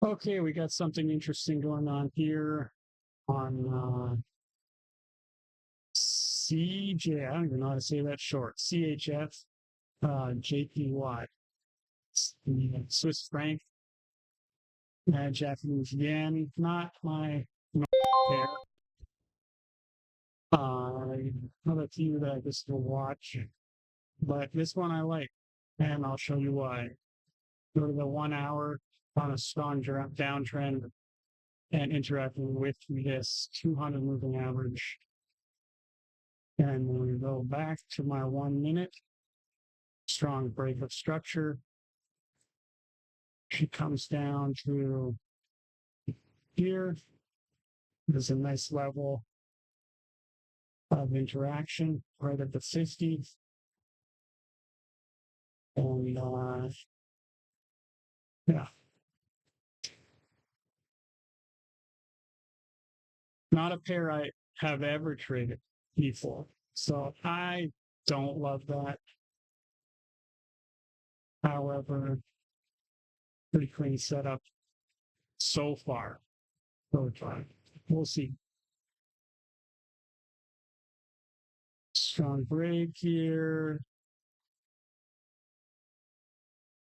Okay, we got something interesting going on here on CJ. I don't even know how to say that short. CHF JPY. It's the Swiss franc and Japanese yen. Not my pair. Not a few that I just will watch, but this one I like, and I'll show you why. Go to the 1 hour on a strong downtrend and interacting with this 200 moving average. And when we go back to my 1 minute, strong break of structure, she comes down to here. There's a nice level of interaction right at the 50. And yeah, not a pair I have ever traded before. So I don't love that. However, pretty clean setup so far. So we'll see. Strong break here.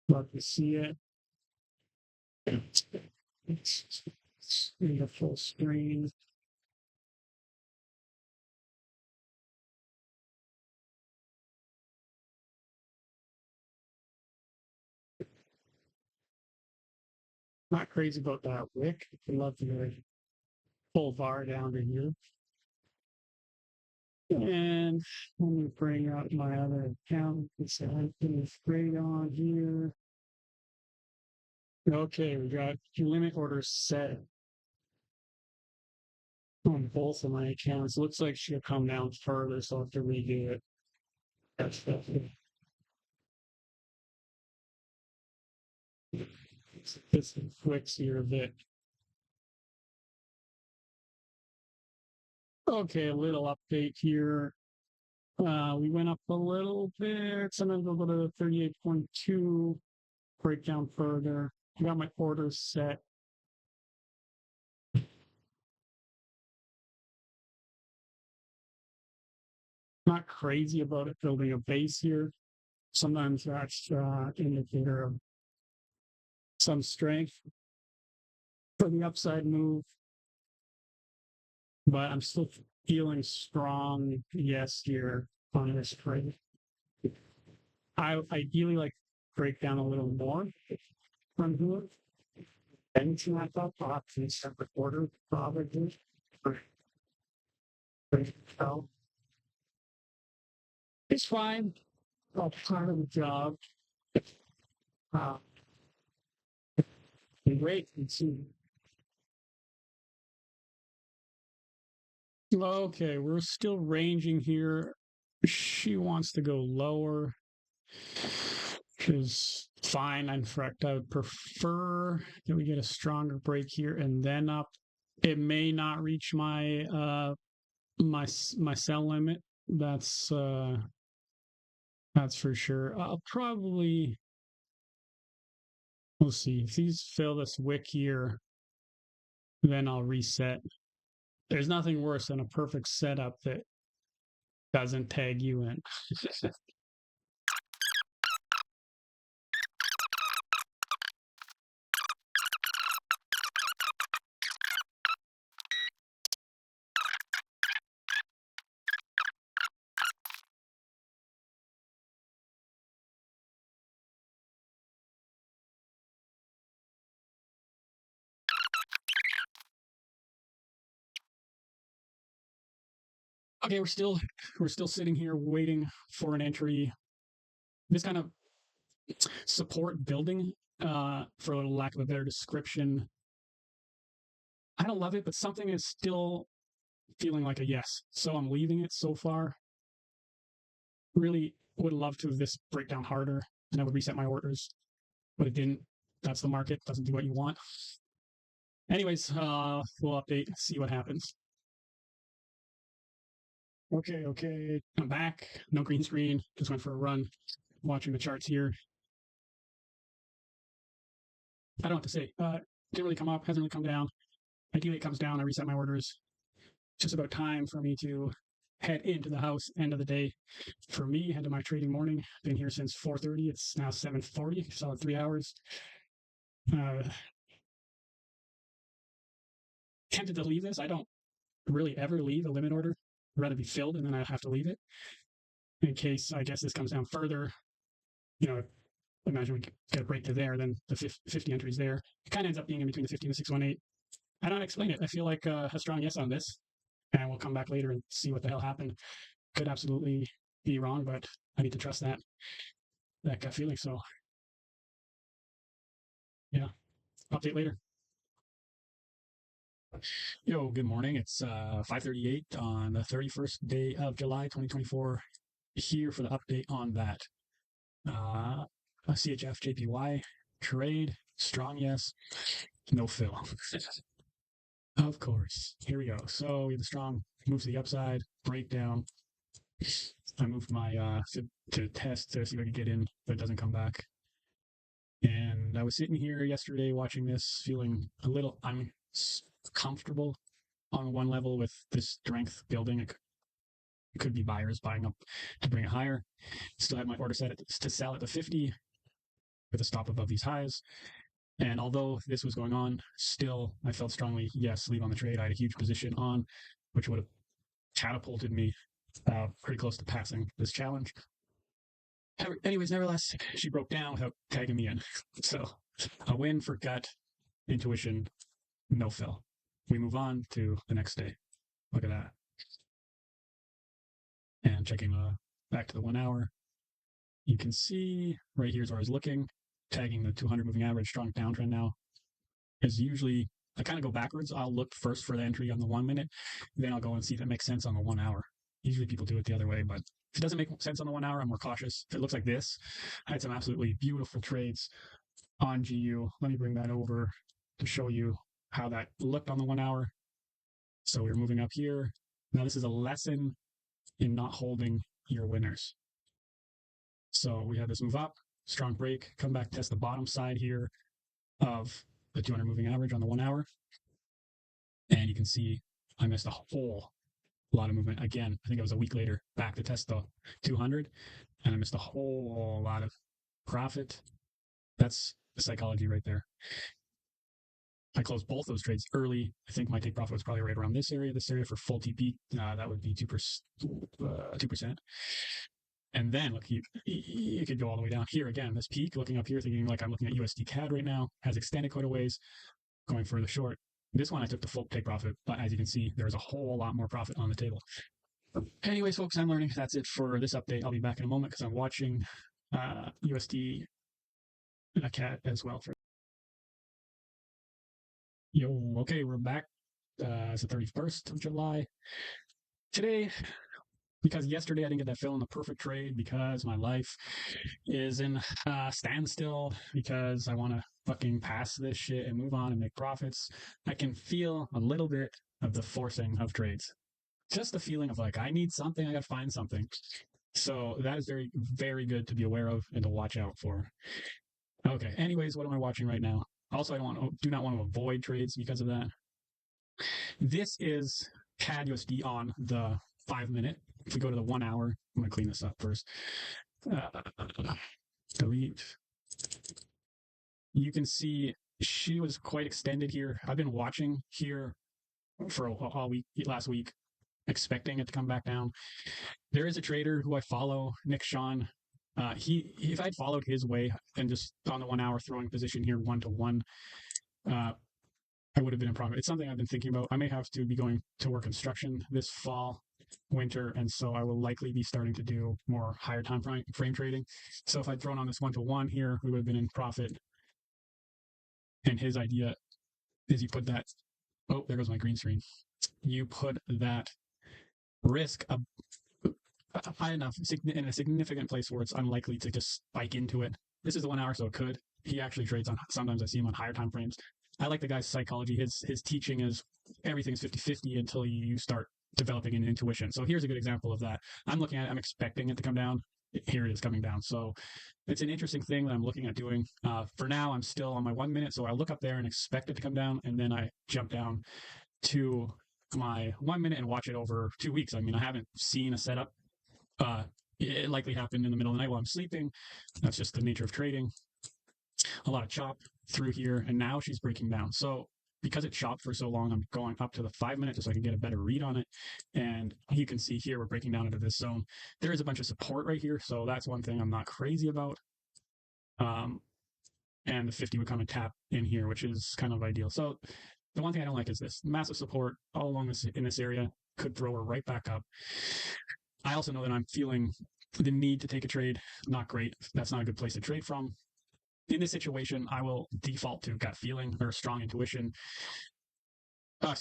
Love to see it. It's in the full screen. Not crazy about that wick. I'd love to pull VAR down to here. And let me bring up my other account. It's straight on here. Okay, we got limit orders set on both of my accounts. Looks like she'll come down further, so I'll have to redo it. That's this flicks here a bit. Okay, a little update here. We went up a little bit. Sometimes we'll go to 38.2, break down further. I got my orders set. Not crazy about it building a base here. Sometimes that's indicator of some strength for the upside move. But I'm still feeling strong yes here on this trade. I ideally like break down a little more from here. Then to my thought in separate order, probably. So it's fine. All part of the job. Uh, Great. Let's see. Okay, we're still ranging here. She wants to go lower, which is fine. In fact, I would prefer that we get a stronger break here and then up. It may not reach my my sell limit. That's for sure. I'll probably we'll see if these fill this wick here, then I'll reset. There's nothing worse than a perfect setup that doesn't tag you in. Okay, we're still sitting here waiting for an entry. This kind of support building, for lack of a better description. I don't love it, but something is still feeling like a yes. So I'm leaving it so far. Really would love to have this break down harder and I would reset my orders, but it didn't. That's the market, doesn't do what you want. Anyways, we'll update, see what happens. Okay. I'm back. No green screen. Just went for a run. Watching the charts here. I don't have to say. didn't really come up, hasn't really come down. Ideally, it comes down. I reset my orders. It's just about time for me to head into the house. End of the day for me. End of my trading morning. Been here since 4:30. It's now 7:40. Solid 3 hours. Uh, Tempted to leave this. I don't really ever leave a limit order. I'd rather be filled and then I have to leave it in case I guess this comes down further. You know, imagine we get a break to there, then the 50 entries there. It kind of ends up being in between the 50 and the 618. I don't explain it. I feel like a strong yes on this, and we'll come back later and see what the hell happened. Could absolutely be wrong, but I need to trust that gut feeling. So yeah, update later. Yo, good morning. It's 5:38 on the 31st day of July 2024. Here for the update on that CHF JPY trade. Strong yes, no fill. Of course. Here we go. So we have the strong move to the upside, breakdown. I moved my to test to see if I could get in, but it doesn't come back. And I was sitting here yesterday watching this, feeling a little uncomfortable on one level with this strength building. It could be buyers buying up to bring it higher. Still have my order set to sell at the 50 with a stop above these highs. And although this was going on, still I felt strongly, yes, leave on the trade. I had a huge position on, which would have catapulted me pretty close to passing this challenge. Anyways, nevertheless, she broke down without tagging me in. So a win for gut, intuition, no fill. We move on to the next day. Look at that. And checking back to the 1 hour, you can see right here's where I was looking, tagging the 200 moving average, strong downtrend now. Is usually I kind of go backwards. I'll look first for the entry on the 1 minute, then I'll go and see if it makes sense on the 1 hour. Usually people do it the other way, but if it doesn't make sense on the 1 hour, I'm more cautious. If it looks like this, I had some absolutely beautiful trades on GU. Let me bring that over to show you how that looked on the 1 hour. So we're moving up here. Now this is a lesson in not holding your winners. So we had this move up, strong break, come back, test the bottom side here of the 200 moving average on the 1 hour. And you can see I missed a whole lot of movement. Again, I think it was a week later, back to test the 200, and I missed a whole lot of profit. That's the psychology right there. I closed both those trades early. I think my take profit was probably right around this area for full TP. That would be 2%. And then look, you could go all the way down here again. This peak, looking up here, thinking like I'm looking at USD CAD right now, has extended quite a ways, going further short. This one I took the full take profit, but as you can see, there's a whole lot more profit on the table. Anyways, folks, I'm learning. That's it for this update. I'll be back in a moment because I'm watching USD CAD as well. Okay, we're back. It's the 31st of July. Today, because yesterday I didn't get that fill in the perfect trade because my life is in standstill because I want to fucking pass this shit and move on and make profits. I can feel a little bit of the forcing of trades. Just the feeling of like, I need something, I gotta find something. So that is very, very good to be aware of and to watch out for. Okay, anyways, what am I watching right now? Also, I do not want to avoid trades because of that. This is CAD USD on the 5 minute. If we go to the 1 hour, I'm going to clean this up first. Delete. You can see she was quite extended here. I've been watching here for all week, last week, expecting it to come back down. There is a trader who I follow, Nick Sean. If I'd followed his way and just on the 1 hour throwing position here 1-to-1, I would have been in profit. It's something I've been thinking about. I may have to be going to work construction this fall, winter, and so I will likely be starting to do more higher time frame trading. So if I'd thrown on this 1-to-1 here, we would have been in profit. And his idea is you put that, oh, there goes my green screen. You put that risk high enough in a significant place where it's unlikely to just spike into it. This is the 1 hour, so it could. He actually trades on, sometimes I see him on higher time frames. I like the guy's psychology. His teaching is everything's 50-50 until you start developing an intuition. So here's a good example of that. I'm looking at it, I'm expecting it to come down. here it is coming down. So it's an interesting thing that I'm looking at doing. For now, I'm still on my 1 minute, so I look up there and expect it to come down, and then I jump down to my 1 minute and watch it over 2 weeks. I mean, I haven't seen a setup. It likely happened in the middle of the night while I'm sleeping. That's just the nature of trading. A lot of chop through here, and now she's breaking down. So because it chopped for so long, I'm going up to the 5 minute just so I can get a better read on it. And you can see here we're breaking down into this zone. There is a bunch of support right here, so that's one thing I'm not crazy about. And the 50 would come and tap in here, which is kind of ideal. So the one thing I don't like is this massive support all along this in this area could throw her right back up. I also know that I'm feeling the need to take a trade. Not great. That's not a good place to trade from. In this situation, I will default to gut feeling or strong intuition. And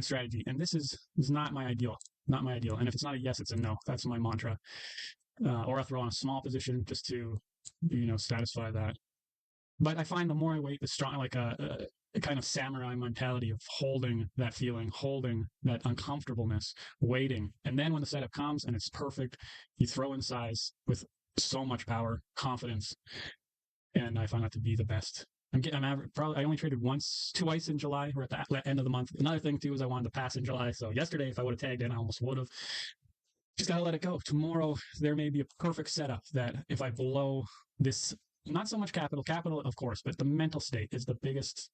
strategy. And this is not my ideal. Not my ideal. And if it's not a yes, it's a no. That's my mantra. Or I'll throw on a small position just to, satisfy that. But I find the more I wait, the stronger, like a kind of samurai mentality of holding that feeling, holding that uncomfortableness, waiting. And then when the setup comes and it's perfect, you throw in size with so much power, confidence. And I find that to be the best. I only traded twice in July. We're at the end of the month. Another thing too is I wanted to pass in July. So yesterday, if I would have tagged in, I almost would have. Just gotta let it go. Tomorrow there may be a perfect setup that if I blow this, not so much capital of course, but the mental state is the biggest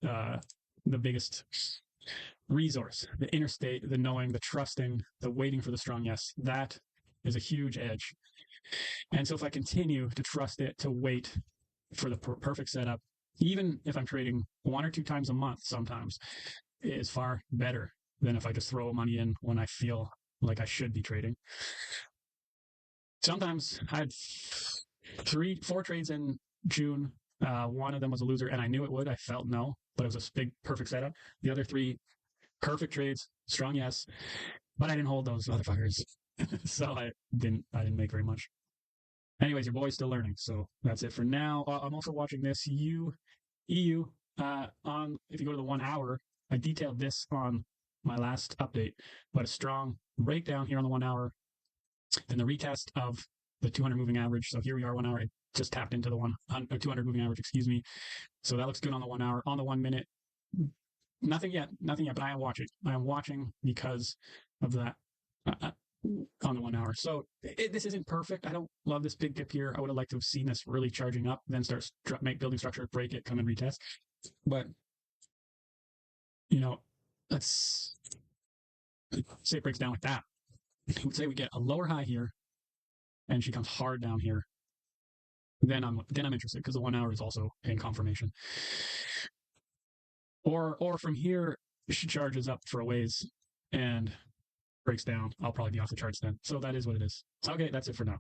resource. The inner state, the knowing, the trusting, the waiting for the strong yes. That is a huge edge. And so if I continue to trust it, to wait for the perfect setup, even if I'm trading 1 or 2 times a month, sometimes is far better than if I just throw money in when I feel like I should be trading. Sometimes I had 4 trades in June. One of them was a loser, and I knew it would. I felt no, but it was a big, perfect setup. The other 3 perfect trades, strong yes, but I didn't hold those motherfuckers, so I didn't make very much. Anyways, your boy's still learning, so that's it for now. I'm also watching this EU. If you go to the 1 hour, I detailed this on my last update, but a strong breakdown here on the 1 hour, then the retest of the 200 moving average. So here we are 1 hour. I just tapped into the 200 moving average, excuse me. So that looks good on the 1 hour. On the 1 minute, nothing yet, but I am watching. I am watching because of that on the 1 hour. So this isn't perfect. I don't love this big dip here. I would have liked to have seen this really charging up, then start building structure, break it, come and retest. But let's say it breaks down like that. I would say we get a lower high here, and she comes hard down here. Then I'm interested because the 1 hour is also in confirmation. Or from here, she charges up for a ways and breaks down. I'll probably be off the charts then. So that is what it is. Okay, that's it for now.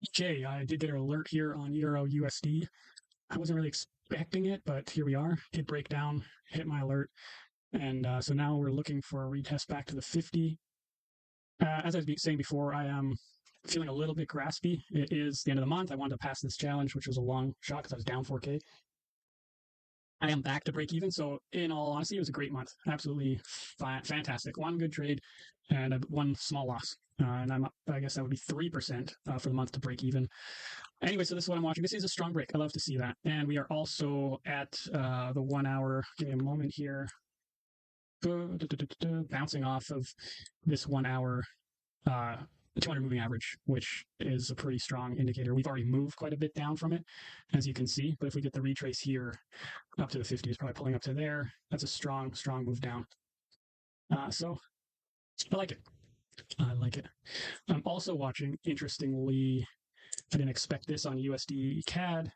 Okay, I did get an alert here on Euro USD. I wasn't really expecting it, but here we are. Did break down, hit my alert. And so now we're looking for a retest back to the 50. As I was saying before, I am feeling a little bit graspy. It is the end of the month. I wanted to pass this challenge, which was a long shot because I was down 4K. I am back to break even. So in all honesty, it was a great month. Absolutely fantastic. 1 good trade and 1 small loss. And I guess that would be 3% for the month to break even. Anyway, so this is what I'm watching. This is a strong break. I love to see that. And we are also at the 1 hour. Give me a moment here. Bouncing off of this 1 hour 200 moving average, which is a pretty strong indicator. We've already moved quite a bit down from it, as you can see. But if we get the retrace here up to the 50, it's probably pulling up to there. That's a strong move down. So I like it. I like it. I'm also watching, interestingly, I didn't expect this on USD CAD.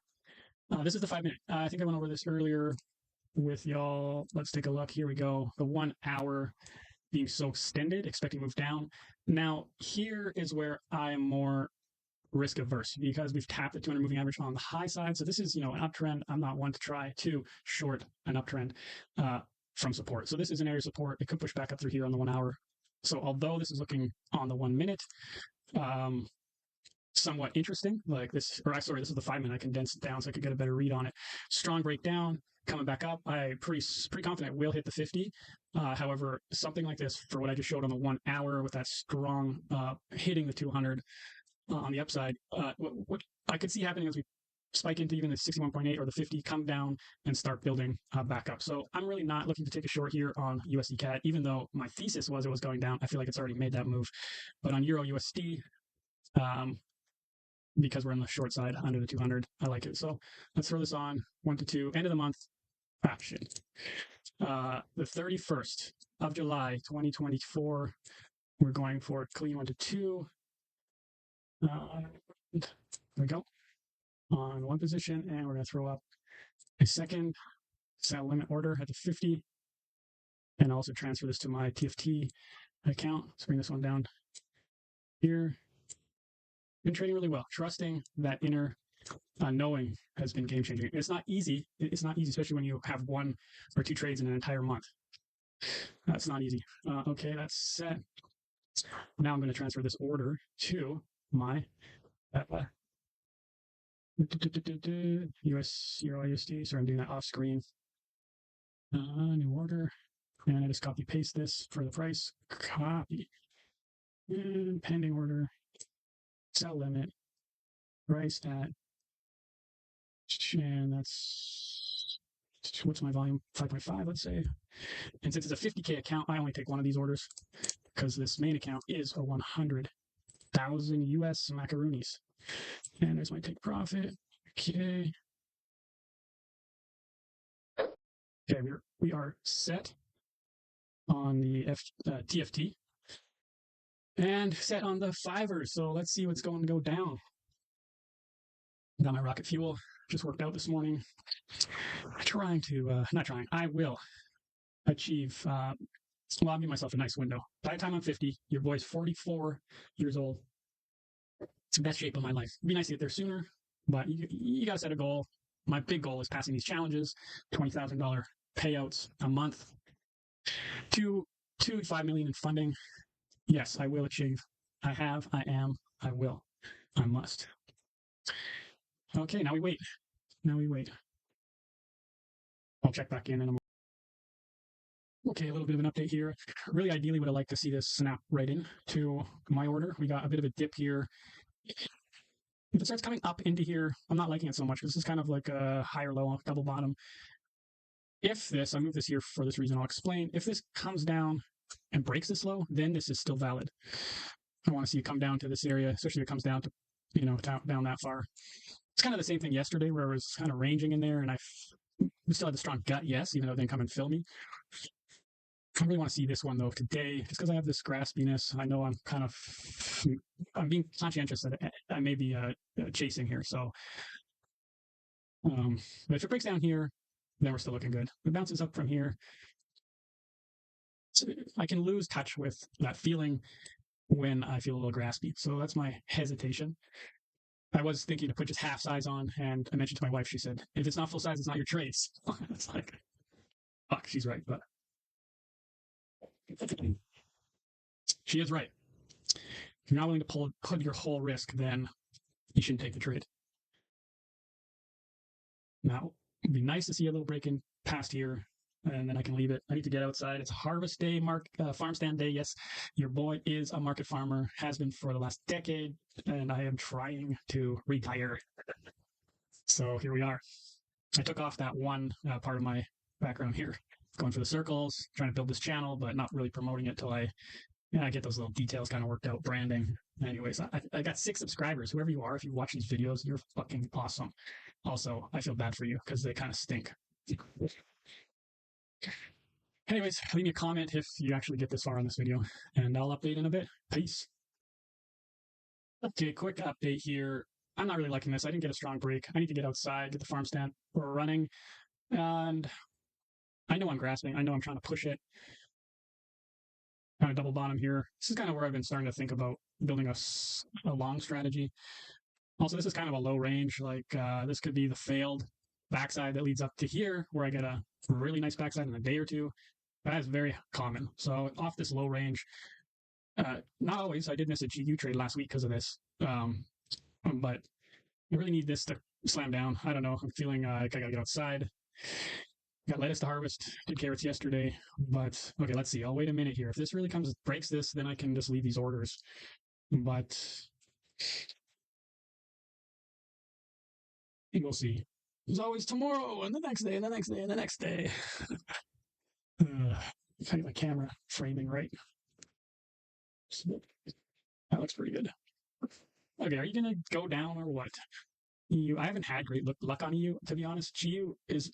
This is the 5 minute. I think I went over this earlier with y'all. Let's take a look. Here we go. The 1 hour being so extended, expecting move down. Now, here is where I am more risk averse because we've tapped the 200 moving average on the high side. So this is, an uptrend. I'm not one to try to short an uptrend from support. So this is an area of support. It could push back up through here on the 1 hour. So although this is looking on the 1 minute somewhat interesting. Like this, or sorry, this is the 5-minute. I condensed it down so I could get a better read on it. Strong breakdown, coming back up. I pretty confident will hit the 50. However, something like this for what I just showed on the 1 hour with that strong hitting the 200 on the upside, what I could see happening as we spike into even the 61.8 or the 50, come down and start building back up. So I'm really not looking to take a short here on USD CAD, even though my thesis was it was going down. I feel like it's already made that move. But on Euro USD, because we're on the short side under the 200, I like it. So let's throw this on 1 to 2, end of the month. Shit. The 31st of July, 2024. We're going for clean 1 to 2. There we go. On one position, and we're going to throw up a second sell limit order at the 50, and also transfer this to my TFT account. Let's bring this one down here. Been trading really well, trusting that inner knowing has been game changing. It's not easy. It's not easy, especially when you have 1 or 2 trades in an entire month. That's not easy. Okay, that's set. Now I'm going to transfer this order to my US Euro USD. So I'm doing that off screen. New order. And I just copy paste this for the price. Copy. And pending order. Sell limit. Price at. And that's. What's my volume? 5.5, let's say. And since it's a 50K account, I only take 1 of these orders because this main account is a 100,000 US macaroonies. And there's my take profit. Okay. Okay, we are set on the TFT and set on the Fiverr. So let's see what's going to go down. Got my rocket fuel. Just worked out this morning. I will achieve. Well, I'll give myself a nice window. By the time I'm 50, your boy's 44 years old. It's the best shape of my life. It'd be nice to get there sooner, but you got to set a goal. My big goal is passing these challenges, $20,000 payouts a month, $2 to $5 million in funding. Yes, I will achieve. I have, I am, I will, I must. Okay, now we wait. I'll check back in a moment. Okay, a little bit of an update here. Really, ideally, would I like to see this snap right in to my order. We got a bit of a dip here. If it starts coming up into here, I'm not liking it so much. This is kind of like a higher low, double bottom. If this, I move this here for this reason, I'll explain. If this comes down and breaks this low, then this is still valid. I want to see it come down to this area, especially if it comes down to, down that far. It's kind of the same thing yesterday where I was kind of ranging in there and I still had the strong gut, yes, even though it didn't come and fill me. I really want to see this one though today, just because I have this graspiness. I know I'm being conscientious that I may be chasing here. So, but if it breaks down here, then we're still looking good. If it bounces up from here, so I can lose touch with that feeling when I feel a little graspy. So that's my hesitation. I was thinking to put just half size on, and I mentioned to my wife, she said, if it's not full size, it's not your trades. It's like, fuck, she's right, but she is right. If you're not willing to put your whole risk, then you shouldn't take the trade. Now, it'd be nice to see a little break in past here, and then I can leave it. I need to get outside. It's harvest day, farm stand day. Yes, your boy is a market farmer, has been for the last decade, and I am trying to retire. So here we are. I took off that one part of my background here, going for the circles, trying to build this channel, but not really promoting it till I get those little details kind of worked out, branding. Anyways, I got 6 subscribers. Whoever you are, if you watch these videos, you're fucking awesome. Also, I feel bad for you because they kind of stink. Anyways, leave me a comment if you actually get this far on this video, and I'll update in a bit. Peace. Okay, quick update here. I'm not really liking this. I didn't get a strong break. I need to get outside, get the farm stand running, and I know I'm grasping. I know I'm trying to push it. Kind of double bottom here. This is kind of where I've been starting to think about building a long strategy. Also, this is kind of a low range. Like this could be the failed backside that leads up to here, where I get a really nice backside in a day or two. That is very common. So off this low range, not always. I did miss a GU trade last week because of this. but I really need this to slam down. I don't know. I'm feeling like I gotta get outside. Got lettuce to harvest. Did carrots yesterday, but okay. Let's see. I'll wait a minute here. If this really comes breaks this, then I can just leave these orders. But we'll see. There's always tomorrow and the next day and the next day and the next day. I got my camera framing right. That looks pretty good. Okay, are you gonna go down or what? I haven't had great luck on EU, to be honest. She is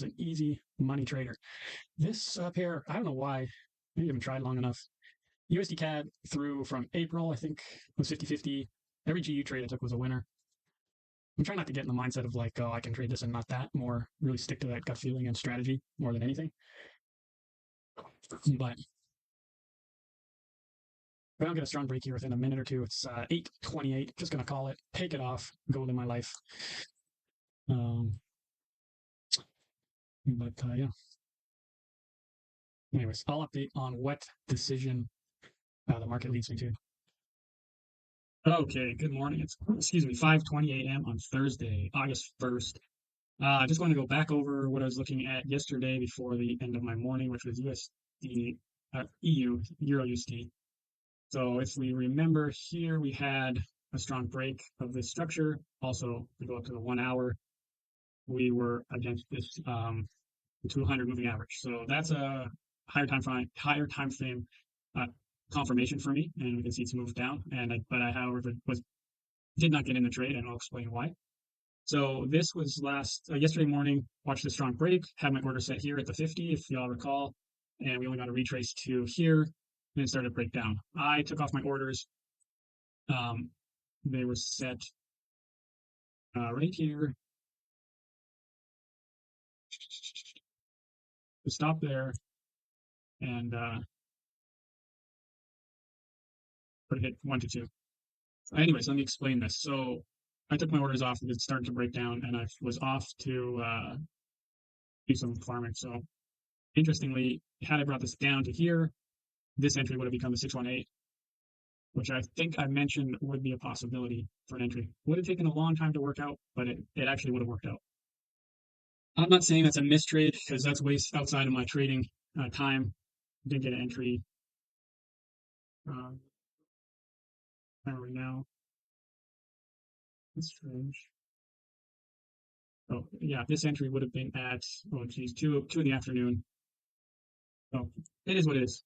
an easy money trader. This pair, I don't know why. I haven't tried long enough. USD CAD through from April, I think was 50-50. Every GU trade I took was a winner. I'm trying not to get in the mindset of like, oh, I can trade this and not that. More really stick to that gut feeling and strategy more than anything. But if I don't get a strong break here within a minute or two, it's 8:28. Just gonna call it, take it off, go live my life. But yeah. Anyways, I'll update on what decision the market leads me to. Okay, good morning. It's 5:20 a.m. on Thursday, August 1st. Just going to go back over what I was looking at yesterday before the end of my morning, which was USD, EU, Euro USD. So if we remember here, we had a strong break of this structure. Also, we go up to the 1 hour. We were against this 200 moving average. So that's a higher time frame uh, confirmation for me, and we can see it's moved down. But I, however, did not get in the trade, and I'll explain why. So this was yesterday morning. Watched the strong break. Had my order set here at the 50, if y'all recall, and we only got a retrace to here, and it started to break down. I took off my orders. They were set right here. To stop there, and put it hit 1 to 2. Anyways, let me explain this. So I took my orders off and it started to break down, and I was off to do some farming. So interestingly, had I brought this down to here, this entry would have become a 618, which I think I mentioned would be a possibility for an entry. Would have taken a long time to work out, but it actually would have worked out. I'm not saying that's a mistrade because that's way outside of my trading time. Didn't get an entry. Right now. That's strange. Oh, yeah, this entry would have been at, oh, geez, 2 in the afternoon. So it is what it is.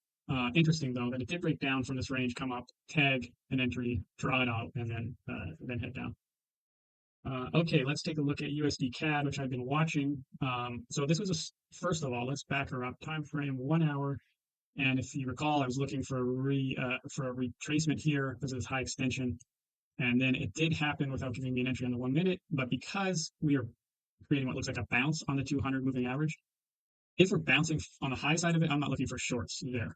Interesting, though, that it did break down from this range, come up, tag an entry, draw it out, and then head down. Okay, let's take a look at USD CAD, which I've been watching. So this was first of all, let's back her up. Time frame 1 hour, and if you recall, I was looking for a retracement here because of this high extension, and then it did happen without giving me an entry on the 1 minute. But because we are creating what looks like a bounce on the 200 moving average, if we're bouncing on the high side of it, I'm not looking for shorts there.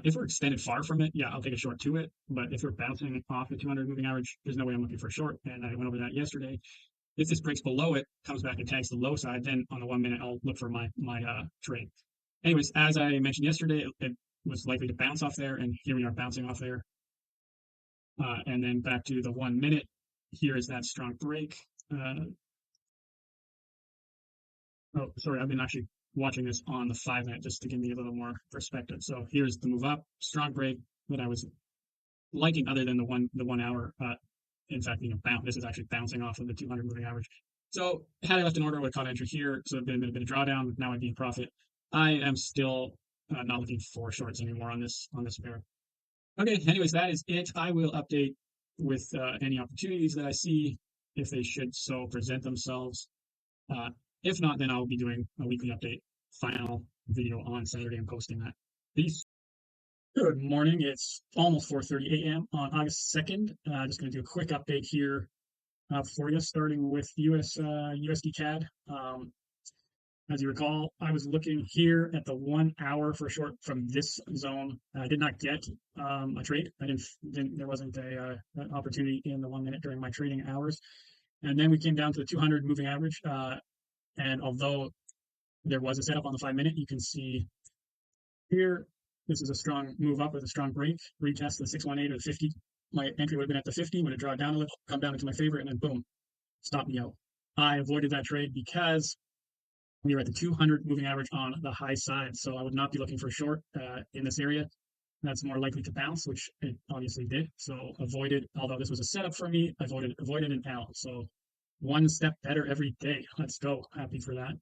If we're extended far from it, yeah, I'll take a short to it. But if we're bouncing off the 200 moving average, there's no way I'm looking for a short. And I went over that yesterday. If this breaks below it, comes back and tags the low side, then on the 1 minute, I'll look for my trade. Anyways, as I mentioned yesterday, it was likely to bounce off there, and here we are bouncing off there. And then back to the 1 minute. Here is that strong break. Oh, sorry, I've been actually watching this on the 5 minute just to give me a little more perspective. So here's the move up, strong break that I was liking, other than the 1 hour. In fact, this is actually bouncing off of the 200 moving average. So had I left an order, I would have caught entry here. So it'd been a bit of drawdown. Now I'd be in profit. I am still not looking for shorts anymore on this pair. Okay. Anyways, that is it. I will update with any opportunities that I see if they should so present themselves. If not, then I'll be doing a weekly update final video on Saturday and posting that. Peace. Good morning. It's almost 4:30 a.m. on August 2nd. Just going to do a quick update here for you, starting with USD CAD. As you recall, I was looking here at the 1 hour for a short from this zone. I did not get a trade. There wasn't an opportunity in the 1 minute during my trading hours. And then we came down to the 200 moving average. And although there was a setup on the 5 minute, you can see here, this is a strong move up with a strong break, retest the 618 or the 50. my entry would have been at the 50, would have drawn down a little, come down into my favorite, and then boom, stop me out. I avoided that trade because we were at the 200 moving average on the high side. So I would not be looking for a short in this area. That's more likely to bounce, which it obviously did. So avoided, although this was a setup for me, avoided an out. So one step better every day. Let's go. Happy for that.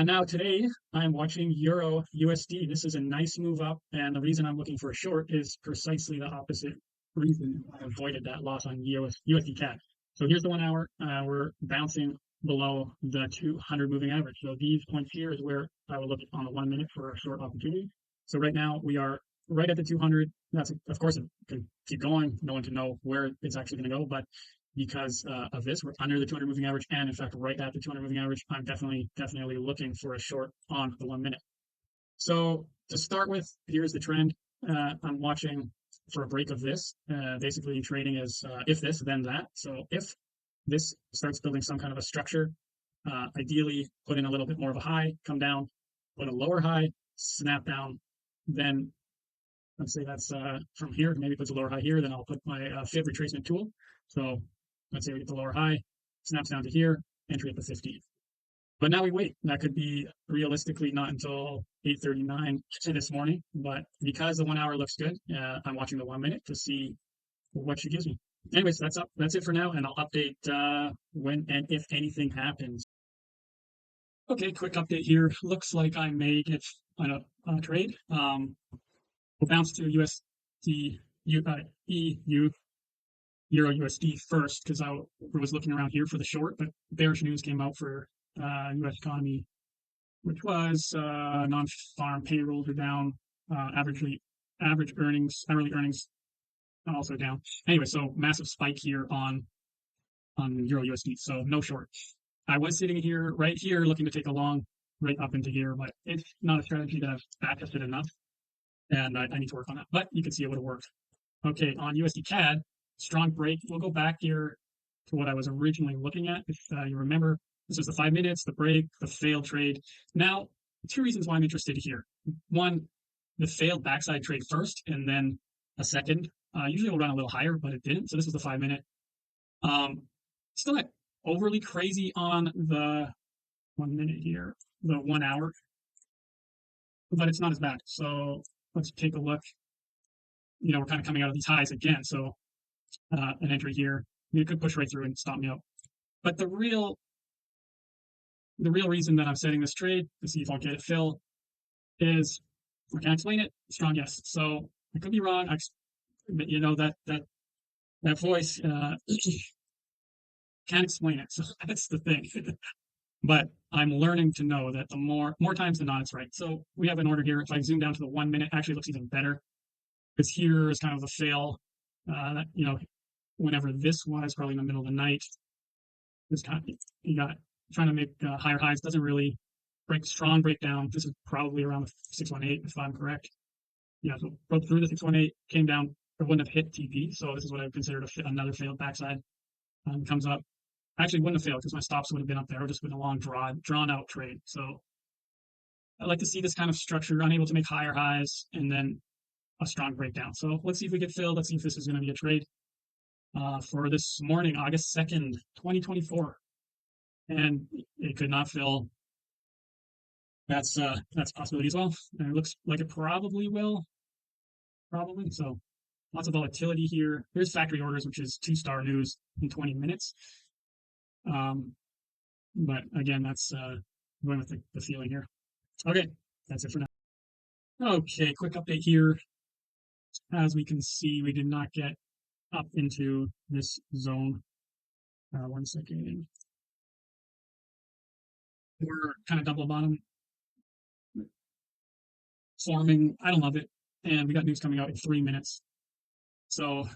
Now today I'm watching Euro USD. This is a nice move up, and the reason I'm looking for a short is precisely the opposite reason I avoided that loss on USD CAD. So here's the 1 hour. We're bouncing below the 200 moving average. So these points here is where I will look on the 1 minute for a short opportunity. So right now we are right at the 200. That's, of course, it could keep going. No one can know where it's actually going to go, but because of this, we're under the 200 moving average, and in fact, right at the 200 moving average. I'm definitely looking for a short on the 1 minute. So to start with, here's the trend. I'm watching for a break of this. Basically, trading is if this, then that. So if this starts building some kind of a structure, ideally put in a little bit more of a high, come down, put a lower high, snap down, then let's say that's from here, maybe puts a lower high here, then I'll put my fib retracement tool. So let's say we get the lower high, snaps down to here, entry at the 50. But now we wait. That could be realistically not until 8:39 this morning. But because the 1 hour looks good, I'm watching the 1 minute to see what she gives me. Anyways, that's up. That's it for now, and I'll update when and if anything happens. Okay, quick update here. Looks like I may get on a trade. We'll bounce to USD, EU, Euro USD first because I was looking around here for the short, but bearish news came out for U.S. economy, which was non-farm payrolls are down, average earnings, hourly earnings also down. Anyway, so massive spike here on Euro USD, so no short. I was sitting here, right here, looking to take a long right up into here, but it's not a strategy that I've backtested enough, and I need to work on that. But you can see it would have worked. Okay, on USD CAD, strong break. We'll go back here to what I was originally looking at. If you remember, this was the 5 minutes, the break, the failed trade. Now, two reasons why I'm interested here. One, the failed backside trade first, and then a second. Usually it'll run a little higher, but it didn't. So this was the 5 minute. Still not overly crazy on the 1 minute here, the 1 hour, but it's not as bad. So let's take a look. You know, we're kind of coming out of these highs again. So an entry here, you could push right through and stop me out. But the real reason that I'm setting this trade to see if I'll get it fill is I can't explain it. Strong yes. So I could be wrong. You know that voice can't explain it. So that's the thing. But I'm learning to know that the more times than not, it's right. So we have an order here. If I zoom down to the 1 minute, actually looks even better because here is kind of the fail. You know, whenever this was probably in the middle of the night, this kind of, you got trying to make higher highs doesn't really strong breakdown. This is probably around the 618 if I'm correct. Yeah, so broke through the 618, came down, it wouldn't have hit TP. So this is what I would consider another failed backside. Comes up. Actually, wouldn't have failed because my stops would have been up there. It would just been a long drawn out trade. So I like to see this kind of structure, unable to make higher highs, and then a strong breakdown. So let's see if we get filled. Let's see if this is going to be a trade for this morning, August 2nd, 2024. And it could not fill. That's a possibility as well. And it looks like it probably will. Probably. So lots of volatility here. Here's factory orders, which is 2-star news in 20 minutes. But again, that's going with the feeling here. Okay, that's it for now. Okay, quick update here. As we can see, we did not get up into this zone. 1 second. We're kind of double bottom forming. I don't love it. And we got news coming out in 3 minutes. So,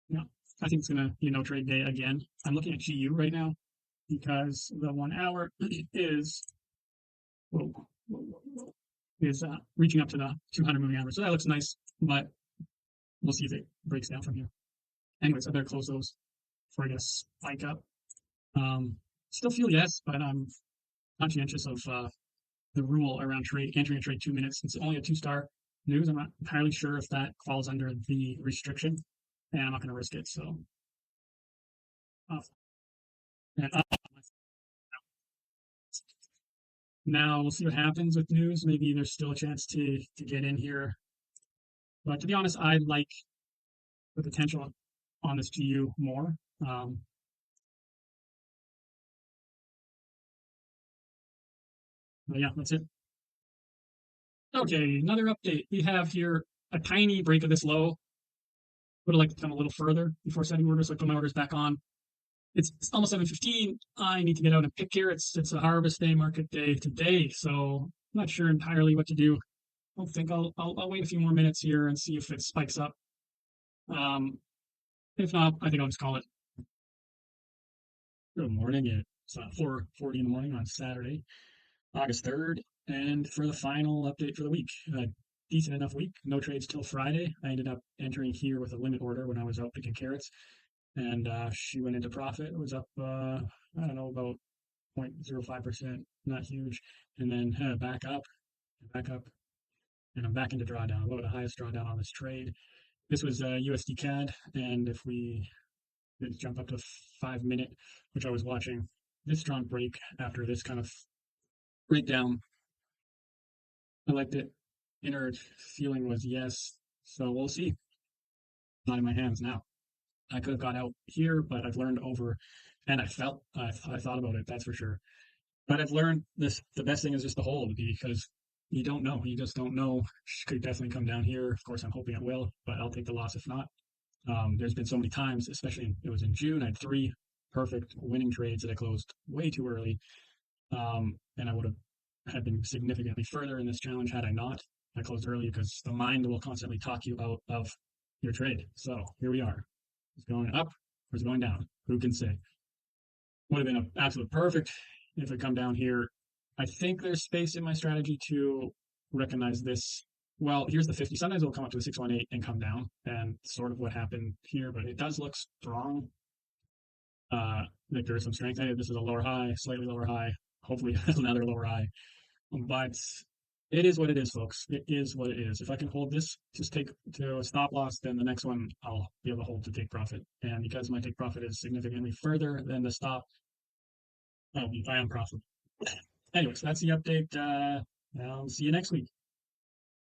yeah, I think it's going to be a no trade day again. I'm looking at GU right now because the 1 hour is reaching up to the 200 moving average. So that looks nice, but we'll see if it breaks down from here. Anyways, I better close those before I get a spike up. Still feel yes, but I'm conscientious of the rule around entering a trade 2 minutes. It's only a 2-star. news. I'm not entirely sure if that falls under the restriction, and I'm not going to risk it. So, uh, and, now we'll see what happens with news. Maybe there's still a chance to get in here. But to be honest, I like the potential on this GU more. Um, but yeah, that's it. Okay, another update. We have here a tiny break of this low. Would have liked to come a little further before setting orders. So I put my orders back on. It's almost 7:15. I need to get out and pick here. It's a harvest day, market day today. So I'm not sure entirely what to do. I don't think I'll wait a few more minutes here and see if it spikes up. Um, if not, I think I'll just call it. Good morning. It's 4:40 in the morning on Saturday, August 3rd, and for the final update for the week. A decent enough week. No trades till Friday. I ended up entering here with a limit order when I was out picking carrots, and she went into profit. It was up, I don't know, about 0.05%, not huge, and then back up, and I'm back into drawdown. About the highest drawdown on this trade. This was USD CAD, and if we jump up to 5 minute, which I was watching, this strong break after this kind of breakdown, I liked it. Inner feeling was yes. So we'll see. Not in my hands now. I could have got out here, but I've learned over, and I thought about it. That's for sure. But I've learned this. The best thing is just to hold because you don't know. You just don't know. Could definitely come down here. Of course, I'm hoping it will, but I'll take the loss if not. There's been so many times, especially it was in June. I had three perfect winning trades that I closed way too early, and I would have been significantly further in this challenge had I not. I closed early because the mind will constantly talk you out of your trade. So here we are. It's going up or it's going down. Who can say? Would have been an absolute perfect if it come down here. I think there's space in my strategy to recognize this. Well, here's the 50. Sometimes it'll come up to the 618 and come down, and sort of what happened here, but it does look strong. Like there is some strength in it. This is a lower high, slightly lower high, hopefully another lower high. But it is what it is, folks. It is what it is. If I can hold this, just take to a stop loss, then the next one I'll be able to hold to take profit. And because my take profit is significantly further than the stop, I'll be I am profitable. Anyways, that's the update. I'll see you next week.